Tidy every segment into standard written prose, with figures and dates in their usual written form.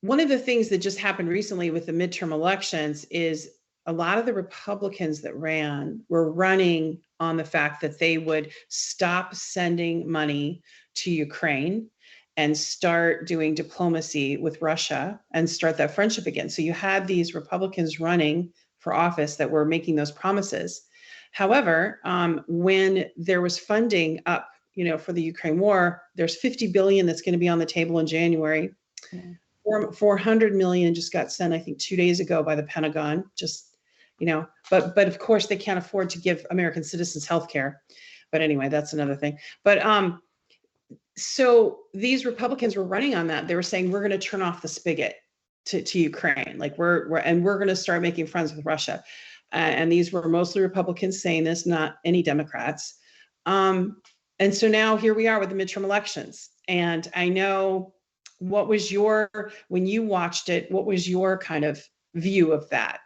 one of the things that just happened recently with the midterm elections is a lot of the Republicans that ran were running on the fact that they would stop sending money to Ukraine and start doing diplomacy with Russia and start that friendship again. So you had these Republicans running for office that were making those promises. However, when there was funding up, for the Ukraine war, there's 50 billion that's going to be on the table in January. Yeah. 400 million just got sent, I think, 2 days ago by the Pentagon. But of course they can't afford to give American citizens health care. But anyway, that's another thing. But so these Republicans were running on that. They were saying, we're going to turn off the spigot to Ukraine. Like we're going to start making friends with Russia. And these were mostly Republicans saying this, not any Democrats. And so now here we are with the midterm elections. And I know, when you watched it, what was your kind of view of that,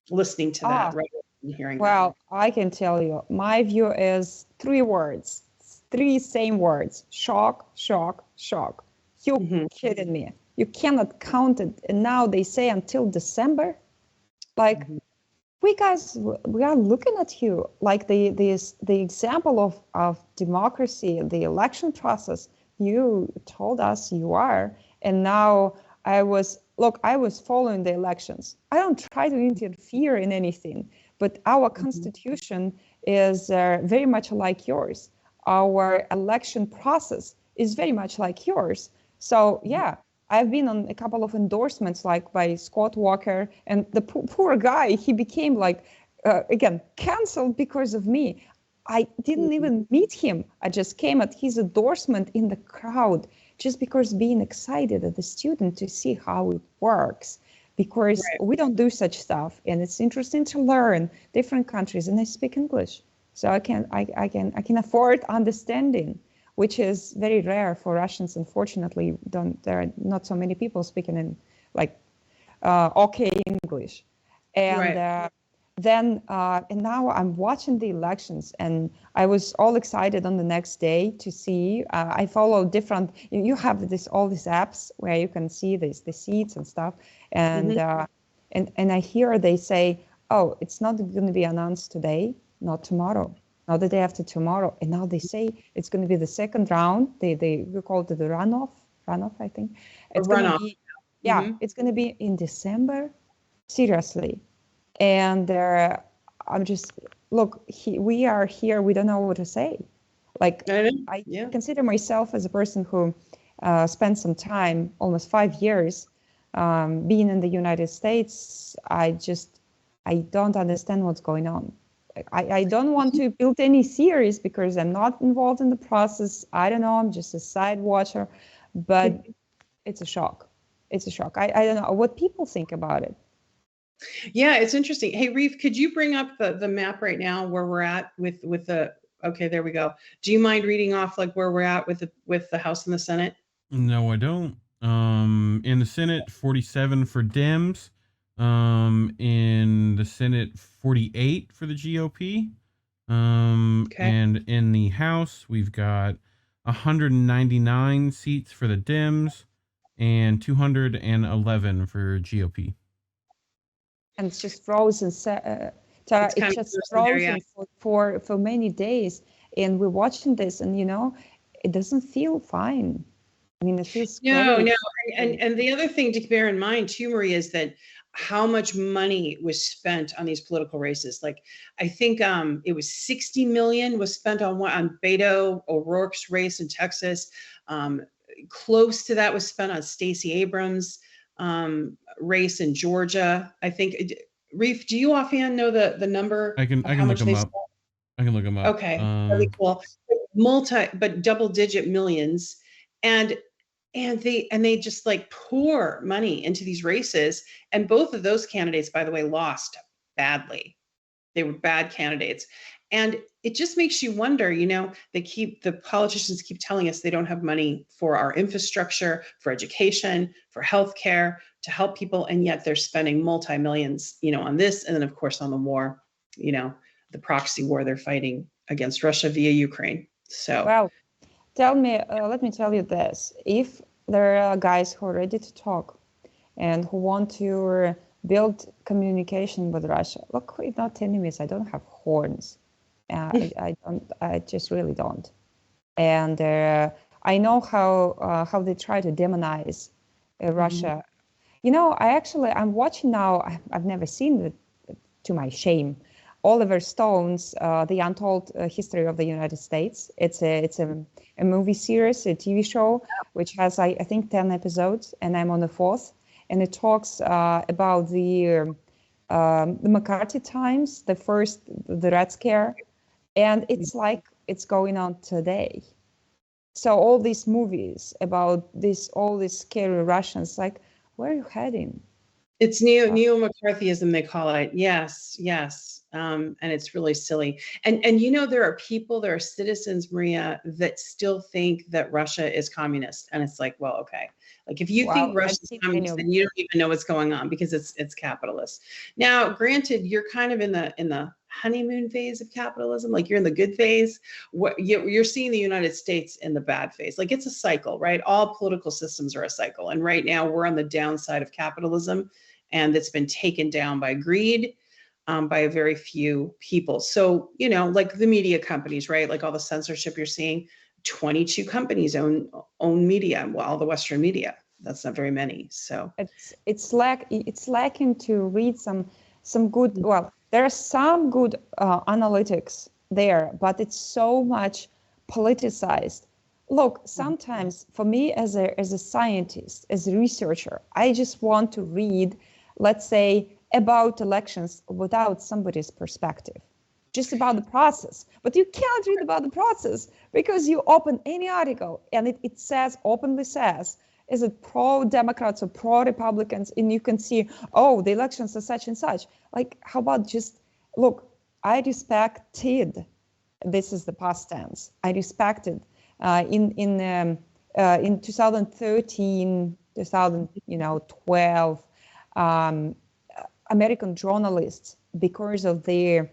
listening to that, right? And hearing that? I can tell you, my view is 3 words, 3 same words: shock, shock, shock. You kidding me? You cannot count it. And now they say until December. Like, we are looking at you. Like the example of democracy, the election process, you told us you are. And now I was following the elections. I don't try to interfere in anything, but our constitution is very much like yours. Our election process is very much like yours. So yeah, I've been on a couple of endorsements, like by Scott Walker, and the poor guy, he became again, canceled because of me. I didn't even meet him. I just came at his endorsement in the crowd, just because being excited as a student to see how it works, because we don't do such stuff. And it's interesting to learn different countries, and I speak English. So I can afford understanding, which is very rare for Russians. Unfortunately, there are not so many people speaking in okay English. And and now I'm watching the elections, and I was all excited on the next day to see. I follow different. You have all these apps where you can see the seats and stuff, and I hear they say, "Oh, it's not going to be announced today, not tomorrow, not the day after tomorrow." And now they say it's going to be the second round. We call it the runoff, I think. It's going to be, it's going to be in December. Seriously. And I'm just, we are here. We don't know what to say. Like, I consider myself as a person who spent some time, almost 5 years, being in the United States. I don't understand what's going on. I don't want to build any theories because I'm not involved in the process. I don't know. I'm just a side watcher, but it's a shock. It's a shock. I don't know what people think about it. Yeah, it's interesting. Hey, Reeve, could you bring up the map right now where we're at with the, okay, there we go. Do you mind reading off like where we're at with the House and the Senate? No, I don't. In the Senate, 47 for Dems. In the Senate, 48 for the GOP. And in the House, we've got 199 seats for the Dems and 211 for GOP. And it's just frozen. Tara, it's just frozen for many days. And we're watching this, and it doesn't feel fine. I mean, it feels no. And the other thing to bear in mind too, Marie, is that how much money was spent on these political races. Like, I think it was 60 million was spent on Beto O'Rourke's race in Texas. Close to that was spent on Stacey Abrams' race in Georgia. I think. Reef, do you offhand know the number? I can look them up. I can look them up. Okay, really cool. But double-digit millions, and they just like pour money into these races. And both of those candidates, by the way, lost badly. They were bad candidates. And it just makes you wonder, the politicians keep telling us they don't have money for our infrastructure, for education, for healthcare, to help people. And yet they're spending multi-millions, on this. And then of course on the war, the proxy war they're fighting against Russia via Ukraine. So, well, let me tell you this. If there are guys who are ready to talk and who want to build communication with Russia. Look, we're not enemies. I don't have horns. I don't. I just really don't. And I know how they try to demonize Russia. You know, I'm watching now. I've never seen it, to my shame, Oliver Stone's The Untold History of the United States. It's a movie series, a TV show, which has I think 10 episodes, and I'm on the 4th. And it talks about the McCarthy times, the Red Scare, and it's like it's going on today. So all these movies about all these scary Russians, like, where are you heading? It's neo-McCarthyism, they call it. Yes, yes. And it's really silly. And you know, there are citizens, Maria, that still think that Russia is communist. And it's like, well, okay. Like if you think Russia's communist, then you don't even know what's going on because it's capitalist. Now, granted, you're kind of in the honeymoon phase of capitalism, like you're in the good phase. You're seeing the United States in the bad phase. Like it's a cycle, right? All political systems are a cycle. And right now we're on the downside of capitalism, and it's been taken down by greed, by a very few people. So, you know, like the media companies, right? Like all the censorship you're seeing, 22 companies own media, well, all the Western media. That's not very many. So it's lacking to read some good. Well, there are some good analytics there, but it's so much politicized. Look, sometimes for me as a scientist, as a researcher, I just want to read, let's say, about elections without somebody's perspective, just about the process. But you can't read about the process because you open any article and it openly says, is it pro-Democrats or pro-Republicans? And you can see, oh, the elections are such and such. Like, how about just, look, I respected, this is the past tense, I respected in 2013, 2012, American journalists, because of the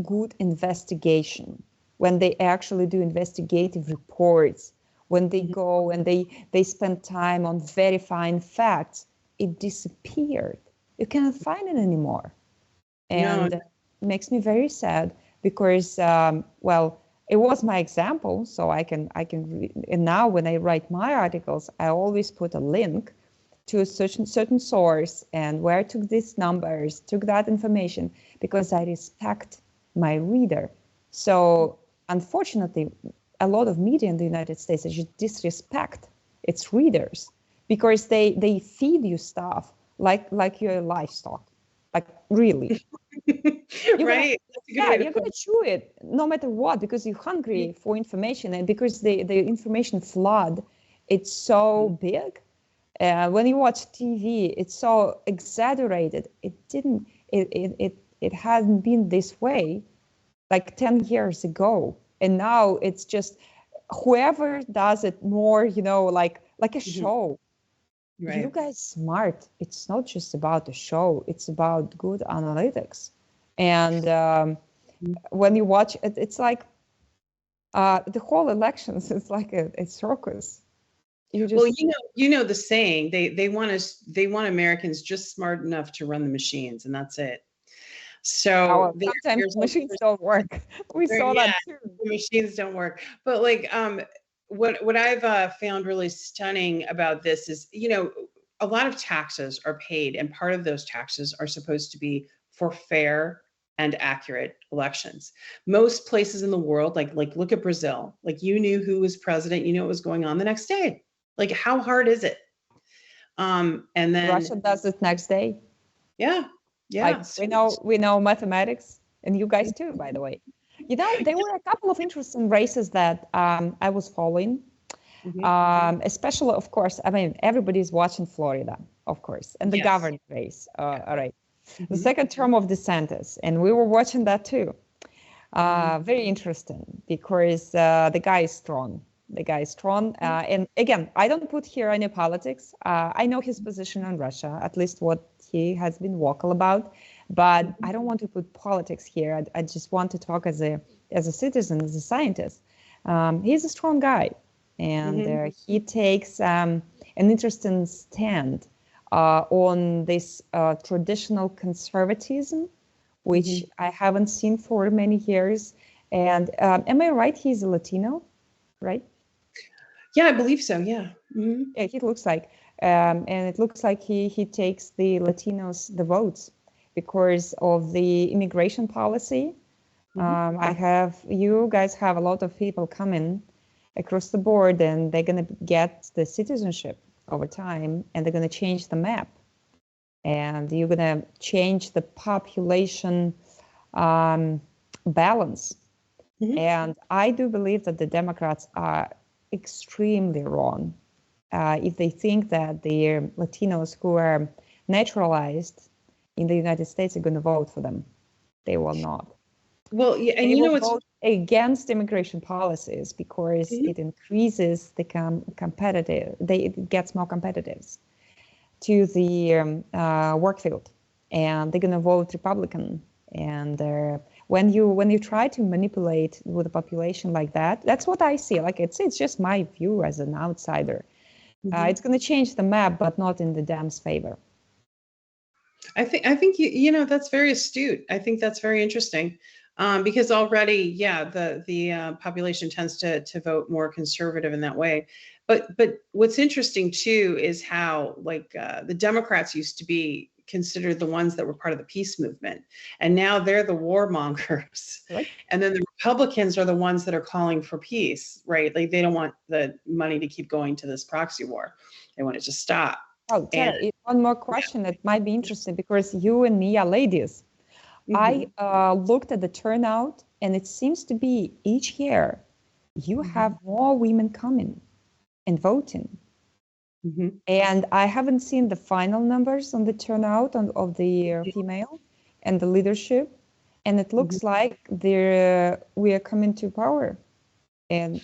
good investigation, when they actually do investigative reports, when they go and they spend time on verifying facts, it disappeared. You cannot find it anymore. And it makes me very sad because, well, it was my example, so I can and now when I write my articles, I always put a link to a certain source and where I took these numbers, took that information, because I respect my reader. So unfortunately, a lot of media in the United States just disrespect its readers because they feed you stuff like you're livestock, like really. Right. You're gonna chew it no matter what because you're hungry for information and because the information flood, it's so big. When you watch TV, it's so exaggerated. It hasn't been this way like 10 years ago. And now it's just whoever does it more, like a show. Right. You guys smart. It's not just about the show. It's about good analytics. And when you watch it, it's like the whole elections. It's like a circus. Well, you know the saying. They want Americans just smart enough to run the machines, and that's it. So sometimes machines don't work. We saw that too. The machines don't work. But like what I've found really stunning about this is, a lot of taxes are paid, and part of those taxes are supposed to be for fair and accurate elections. Most places in the world, like look at Brazil, like you knew who was president, you knew what was going on the next day. Like, how hard is it? And then Russia does it next day. Yeah. Like we know mathematics, and you guys too, by the way. There were a couple of interesting races that I was following. Especially, of course, I mean, everybody's watching Florida, of course, and the governor race. All right. The second term of DeSantis, and we were watching that too. Very interesting because the guy is strong. And again, I don't put here any politics. I know his position on Russia, at least what he has been vocal about, but I don't want to put politics here. I just want to talk as a citizen, as a scientist. He's a strong guy, and he takes an interesting stand on this traditional conservatism, which I haven't seen for many years. And am I right? He's a Latino, right? Yeah, I believe so. Yeah. Yeah, he looks like, and it looks like he takes the Latinos the votes because of the immigration policy. You guys have a lot of people coming across the board, and they're going to get the citizenship over time, and they're going to change the map, and you're going to change the population balance. And I do believe that the Democrats are extremely wrong if they think that the Latinos who are naturalized in the United States are going to vote for them. They will not. Well, yeah, and they you know will what's vote against immigration policies because it increases the it gets more competitive to the work field, and they're going to vote Republican. And when you try to manipulate with the population like that, that's what I see. Like it's just my view as an outsider. It's going to change the map, but not in the Dems' favor. I think you know that's very astute. I think that's very interesting. Because already, yeah, the population tends to vote more conservative in that way. But what's interesting too is how like the Democrats used to be considered the ones that were part of the peace movement, and now they're the warmongers. Right. And then the Republicans are the ones that are calling for peace, right? Like they don't want the money to keep going to this proxy war; they want it to stop. Oh, Tara, one more question that might be interesting because you and me are ladies. I looked at the turnout, and it seems to be each year you have more women coming and voting. And I haven't seen the final numbers on the turnout of the female and the leadership, and it looks like we are coming to power. And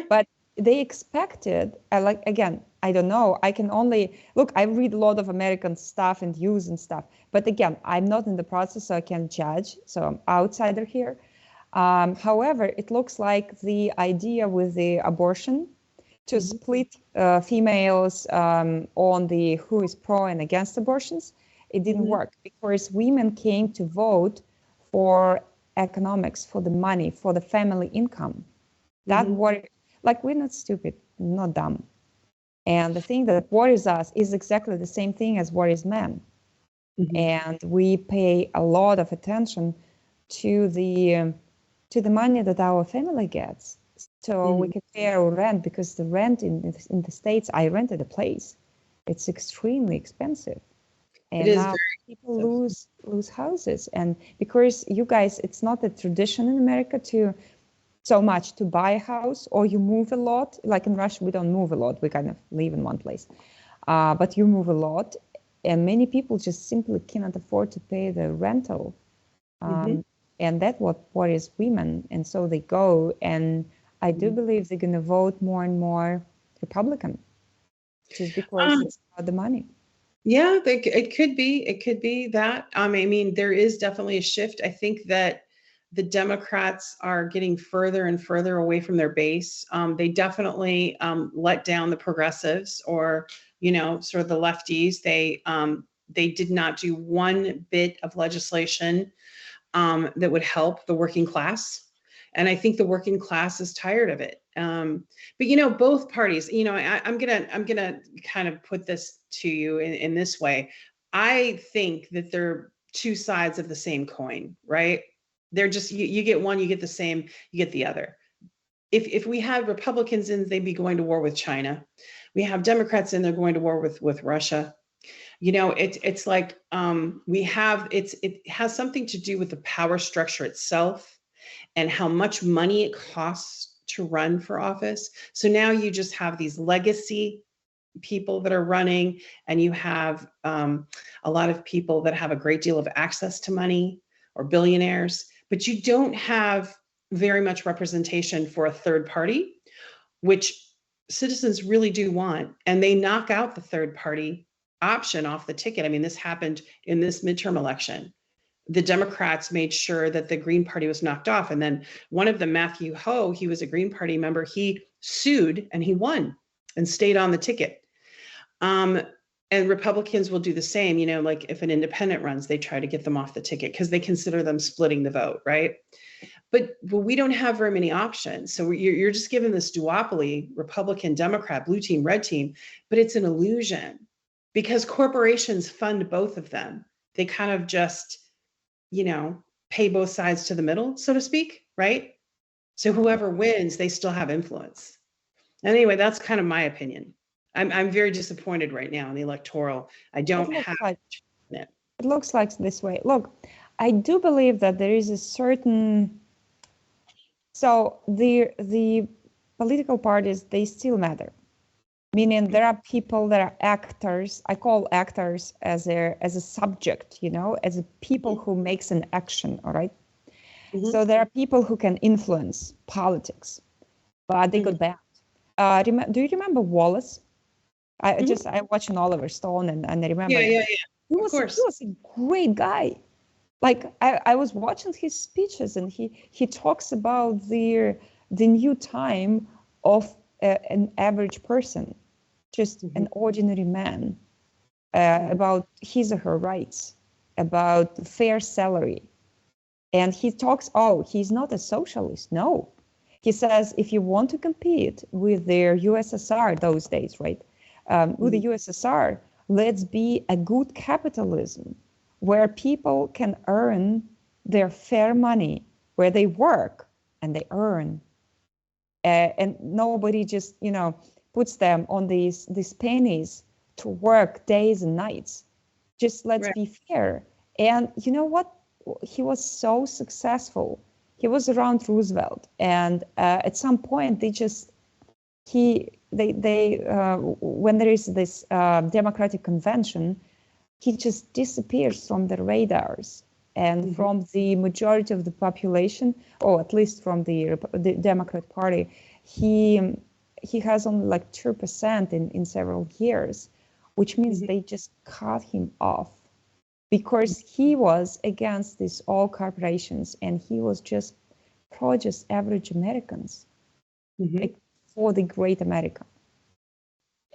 but they expected, again, I don't know. I can only look. I read a lot of American stuff and news and stuff. But again, I'm not in the process, so I can't judge. So I'm outsider here. However, it looks like the idea with the abortion to split females on the who is pro and against abortions, it didn't work because women came to vote for economics, for the money, for the family income. That like we're not stupid, not dumb. And the thing that worries us is exactly the same thing as worries men. And we pay a lot of attention to the money that our family gets. So we can pay our rent because the rent in the States, I rented a place. It's extremely expensive. And now people lose houses. And because you guys, it's not a tradition in America to buy a house, or you move a lot. Like in Russia, we don't move a lot. We kind of live in one place. But you move a lot. And many people just simply cannot afford to pay the rental. And that's what worries women. And so they go. And I do believe they're going to vote more and more Republican, just because it's about the money. Yeah, it could be. It could be that. I mean, there is definitely a shift. I think that the Democrats are getting further and further away from their base. They definitely let down the progressives, or sort of the lefties. They did not do one bit of legislation that would help the working class. And I think the working class is tired of it. But both parties. I'm gonna kind of put this to you in this way. I think that they're two sides of the same coin, right? They're just you get one, you get the same, you get the other. If we had Republicans in, they'd be going to war with China. We have Democrats in, they're going to war with Russia. It's like it has something to do with the power structure itself and how much money it costs to run for office. So now you just have these legacy people that are running, and you have a lot of people that have a great deal of access to money, or billionaires, but you don't have very much representation for a third party, which citizens really do want. And they knock out the third party option off the ticket. I mean, this happened in this midterm election. The Democrats made sure that the Green Party was knocked off. And then one of them, Matthew Ho, he was a Green Party member. He sued and he won and stayed on the ticket. And Republicans will do the same, you know, like if an independent runs, they try to get them off the ticket because they consider them splitting the vote, right? But we don't have very many options. So you're just given this duopoly, Republican, Democrat, blue team, red team, but it's an illusion because corporations fund both of them. They kind of just, you know, pay both sides to the middle, so to speak, right? So whoever wins, they still have influence. Anyway, that's kind of my opinion. I'm very disappointed right now in the electoral. I don't have it. It looks like this way. Look, I do believe that there is a certain, so the political parties, they still matter. Meaning there are people that are actors. I call actors as a subject, you know, as a people who makes an action, all right? Mm-hmm. So there are people who can influence politics, but they got banned. Do you remember Wallace? I watched an Oliver Stone and I remember. Yeah. He was a great guy. Like I was watching his speeches and he talks about the new time of an average person, just an ordinary man, about his or her rights, about fair salary. And he talks, he's not a socialist. No. He says, if you want to compete with their USSR those days, right? With the USSR, let's be a good capitalism where people can earn their fair money, where they work and they earn. And nobody just, you know, puts them on these pennies to work days and nights. Just let's be fair. And you know what? He was so successful. He was around Roosevelt. And at some point, when there is this Democratic convention, he just disappears from the radars and from the majority of the population, or at least from the Democrat Party. He has only like 2% in several years, which means they just cut him off because he was against these all corporations and he was just pro-just average Americans. Like, for the great America.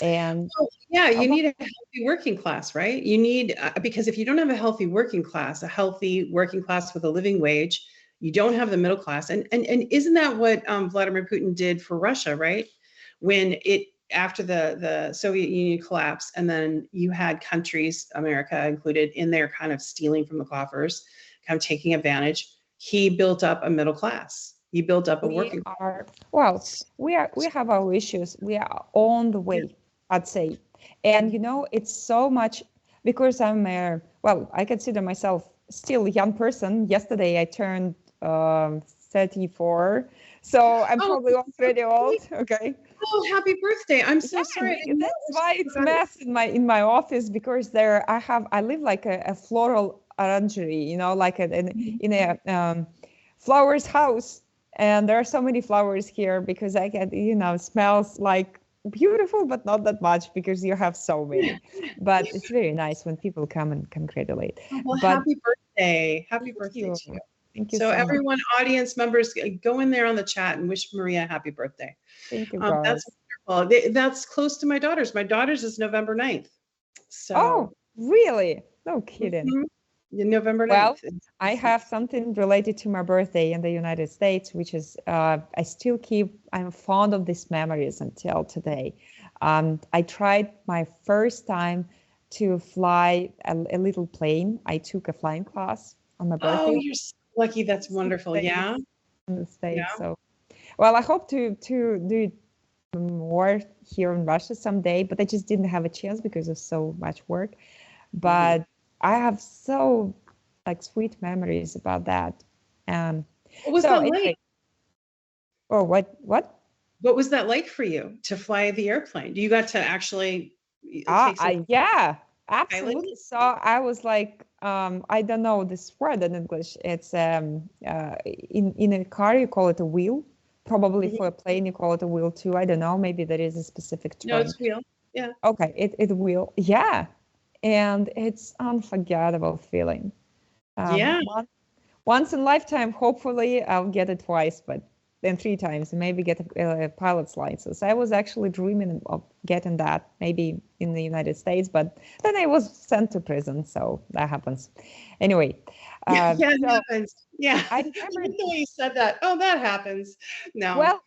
And you need a healthy working class, right? You need, because if you don't have a healthy working class with a living wage, you don't have the middle class. And isn't that what Vladimir Putin did for Russia, right? When after the Soviet Union collapsed, and then you had countries, America included, in there kind of stealing from the coffers, kind of taking advantage. He built up a middle class. He built up a working class. We have our issues. We are on the way, I'd say. And, you know, it's so much because I consider myself still a young person. Yesterday I turned 34. So I'm probably already old. Okay. Oh, happy birthday. I'm so sorry. That's why it's mess in my office, because I live like a floral orangery, you know, like in a flowers house. And there are so many flowers here because I get, you know, smells like beautiful, but not that much because you have so many. But it's very nice when people come and congratulate. Well, happy birthday. Happy birthday to you. Thank you so everyone, much. Audience members, go in there on the chat and wish Maria a happy birthday. Thank you, guys. That's wonderful. That's close to my daughter's. My daughter's is November 9th. So. Oh, really? No kidding. November 9th. Well, I have something related to my birthday in the United States, which is I'm fond of these memories until today. I tried my first time to fly a little plane. I took a flying class on my birthday. Oh, you're so lucky. That's wonderful. Yeah. In the States. Yeah. So, well, I hope to do it more here in Russia someday, but I just didn't have a chance because of so much work. But I have so sweet memories about that. What was that like? Oh, what? What was that like for you to fly the airplane? You got to actually yeah, absolutely. So I was like, I don't know this word in English. It's in a car you call it a wheel. Probably for a plane you call it a wheel too. I don't know. Maybe there is a specific term. No, it's wheel. Yeah. Okay, it wheel. Yeah. And it's unforgettable feeling. Once in a lifetime, hopefully I'll get it twice, but then 3 times, and maybe get a pilot's license. I was actually dreaming of getting that maybe in the United States, but then I was sent to prison, so that happens. Anyway. Yeah, it happens. Yeah. I I remember like the way you said that. Oh, that happens. No. Well,